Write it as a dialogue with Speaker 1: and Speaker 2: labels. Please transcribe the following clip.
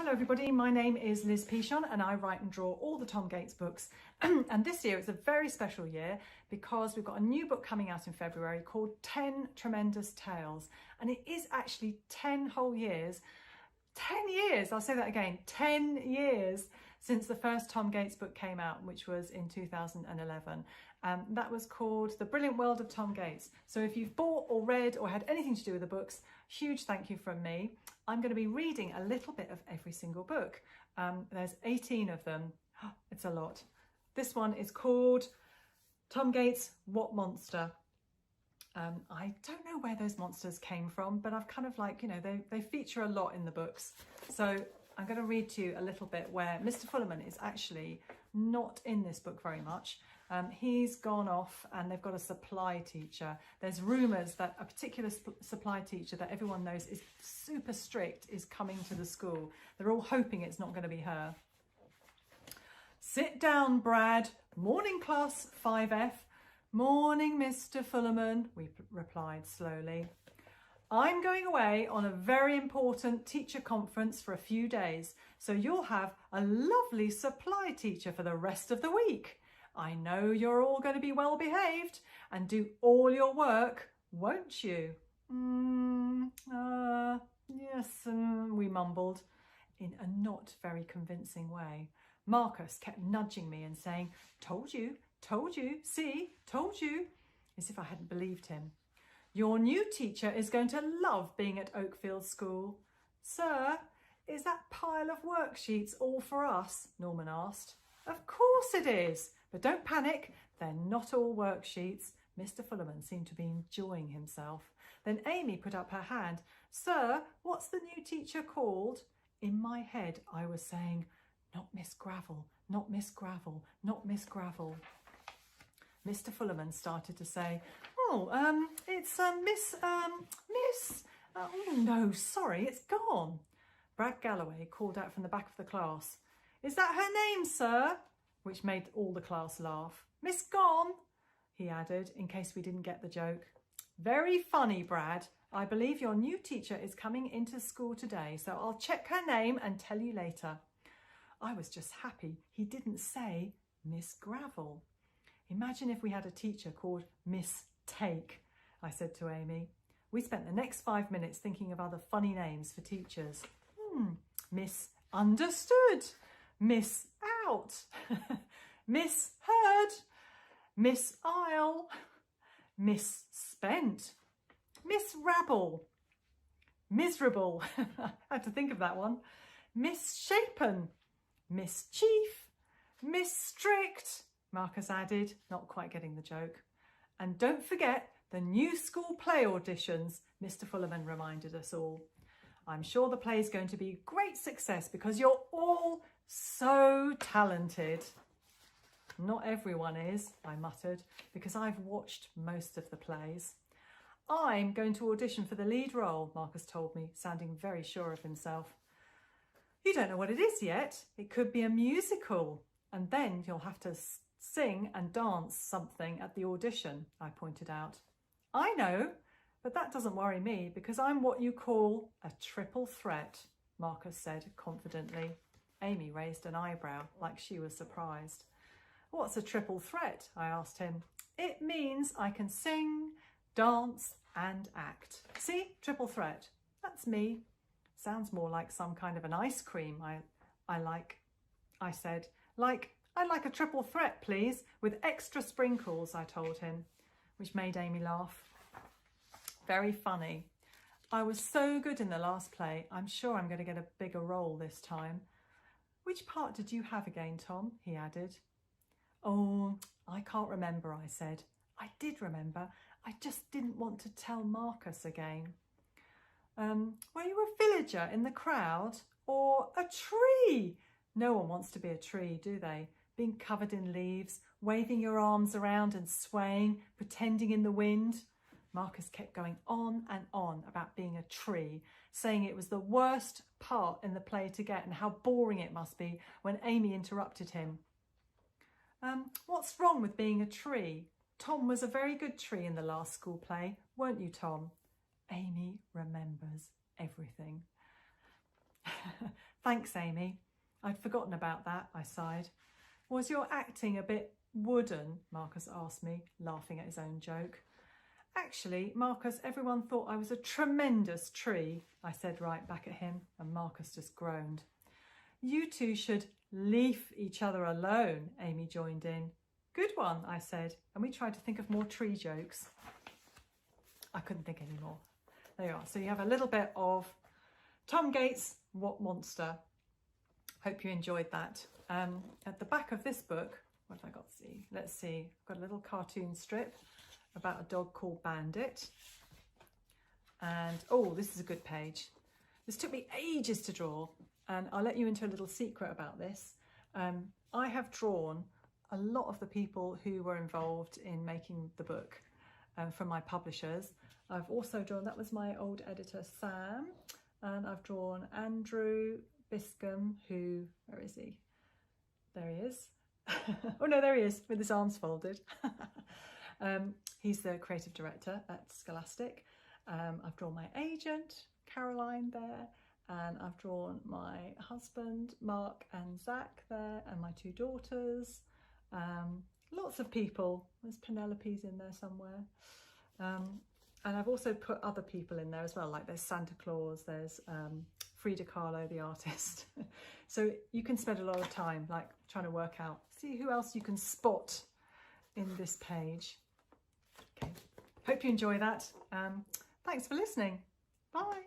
Speaker 1: Hello everybody, my name is Liz Pichon and I write and draw all the Tom Gates books. And this year it's a very special year because we've got a new book coming out in February called 10 Tremendous Tales. And it is actually 10 whole years, 10 years, I'll say that again, 10 years since the first Tom Gates book came out, which was in 2011. That was called The Brilliant World of Tom Gates. So if you've bought or read or had anything to do with the books, huge thank you from me. I'm going to be reading a little bit of every single book. There's 18 of them. It's a lot. This one is called Tom Gates, What Monster? I don't know where those monsters came from, but I've kind of like, you know, they feature a lot in the books. So I'm going to read to you a little bit where Mr Fullerman is actually not in this book very much. He's gone off and they've got a supply teacher. There's rumours that a particular supply teacher that everyone knows is super strict is coming to the school. They're all hoping it's not going to be her. Sit down, Brad. Morning, class 5F. Morning, Mr Fullerman, we replied slowly. I'm going away on a very important teacher conference for a few days, so you'll have a lovely supply teacher for the rest of the week. I know you're all going to be well behaved and do all your work, won't you? Yes, we mumbled in a not very convincing way. Marcus kept nudging me and saying, told you, see, told you, as if I hadn't believed him. Your new teacher is going to love being at Oakfield School. Sir, is that pile of worksheets all for us? Norman asked. Of course it is, but don't panic, they're not all worksheets. Mr Fullerman seemed to be enjoying himself. Then Amy put up her hand. Sir, what's the new teacher called? In my head I was saying, not Miss Gravel, not Miss Gravel, not Miss Gravel. Mr Fullerman started to say, it's Miss, oh no, sorry, it's gone. Brad Galloway called out from the back of the class. Is that her name, sir? Which made all the class laugh. Miss Gone, he added, in case we didn't get the joke. Very funny, Brad. I believe your new teacher is coming into school today, so I'll check her name and tell you later. I was just happy he didn't say Miss Gravel. Imagine if we had a teacher called Miss Take, I said to Amy. We spent the next 5 minutes thinking of other funny names for teachers. Miss Understood, Miss Out, Miss Heard, Miss Isle, Miss Spent, Miss Rabble, Miserable, I had to think of that one, Misshapen, Mischief, Miss Strict, Marcus added, not quite getting the joke. And don't forget the new school play auditions, Mr Fullerman reminded us all. I'm sure the play is going to be a great success because you're all so talented. Not everyone is, I muttered, because I've watched most of the plays. I'm going to audition for the lead role, Marcus told me, sounding very sure of himself. You don't know what it is yet. It could be a musical, and then you'll have to sing and dance something at the audition, I pointed out. I know, but that doesn't worry me because I'm what you call a triple threat, Marcus said confidently. Amy raised an eyebrow like she was surprised. What's a triple threat? I asked him. It means I can sing, dance and act. See, triple threat. That's me. Sounds more like some kind of an ice cream I like, I said. I'd like a triple threat, please, with extra sprinkles, I told him, which made Amy laugh. Very funny. I was so good in the last play, I'm sure I'm going to get a bigger role this time. Which part did you have again, Tom? He added. Oh, I can't remember, I said. I did remember. I just didn't want to tell Marcus again. Were you a villager in the crowd or a tree? No one wants to be a tree, do they? Being covered in leaves, waving your arms around and swaying, pretending in the wind. Marcus kept going on and on about being a tree, saying it was the worst part in the play to get and how boring it must be when Amy interrupted him. What's wrong with being a tree? Tom was a very good tree in the last school play, weren't you, Tom? Amy remembers everything. Thanks, Amy. I'd forgotten about that, I sighed. Was your acting a bit wooden? Marcus asked me, laughing at his own joke. Actually, Marcus, everyone thought I was a tremendous tree, I said right back at him, and Marcus just groaned. You two should leave each other alone, Amy joined in. Good one, I said, and we tried to think of more tree jokes. I couldn't think any more. There you are. So you have a little bit of Tom Gates, What Monster? Hope you enjoyed that. At the back of this book, what have I got? Let's see. I've got a little cartoon strip about a dog called Bandit. And, oh, this is a good page. This took me ages to draw, and I'll let you into a little secret about this. I have drawn a lot of the people who were involved in making the book from my publishers. I've also drawn, that was my old editor, Sam, and I've drawn Andrew Biscombe, who, where is he? There he is. Oh no, there he is with his arms folded. He's the creative director at Scholastic. I've drawn my agent, Caroline, there, and I've drawn my husband, Mark, and Zach there, and my two daughters. Lots of people. There's Penelope's in there somewhere. And I've also put other people in there as well, like there's Santa Claus, there's Frida Kahlo, the artist. So you can spend a lot of time like trying to work out, see who else you can spot in this page. Okay, hope you enjoy that. Thanks for listening. Bye.